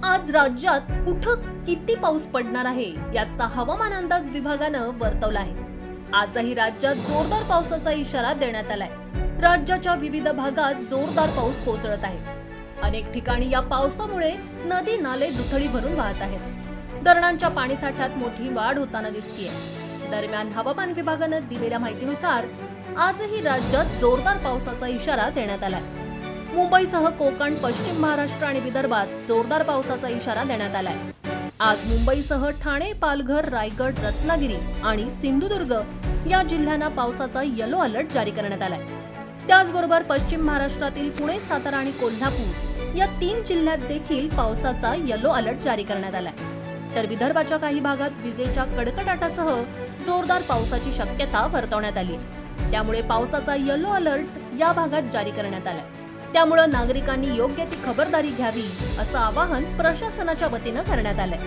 आज राज्यात कुठं किती पाऊस पडणार आहे याचा हवामान अंदाज विभागानं वर्तवला आहे। आजही राज्यात जोरदार पावसाचा इशारा देण्यात आलाय। राज्याच्या विविध भागात जोरदार पाऊस कोसळत आहे। अनेक ठिकाणी या पावसामुळे नदी नाले दुथडी भरून वाहत आहेत। धरणांच्या पाणीसाठ्यात मोठी वाढ होताना दिसतेय। दरम्यान हवामान विभागानं दिलेल्या माहितीनुसार आजही राज्यात जोरदार पावसाचा इशारा देण्यात आलाय। मुंबईसह कोकण, पश्चिम महाराष्ट्र आणि विदर्भात जोरदार पावसाचा इशारा देण्यात आलाय। आज मुंबईसह ठाणे, पालघर, रायगड, रत्नागिरी आणि सिंधुदुर्ग या जिल्ह्यांना पावसाचा येलो अलर्ट जारी करण्यात आलाय। त्याचबरोबर पश्चिम महाराष्ट्रातील पुणे, सातारा आणि कोल्हापूर या 3 जिल्ह्यात देखील पावसाचा येलो अलर्ट जारी करण्यात आलाय। तर विदर्भाच्या काही भागात विजेच्या कडकडाटासह जोरदार पावसाची शक्यता वर्तवण्यात आली आहे। त्यामुळे पावसाचा येलो अलर्ट या भागात जारी करण्यात आलाय। त्यामुळे नागरिकांनी योग्य ती खबरदारी घ्यावी असं आवाहन प्रशासनाच्या वतीनं करण्यात आलंय।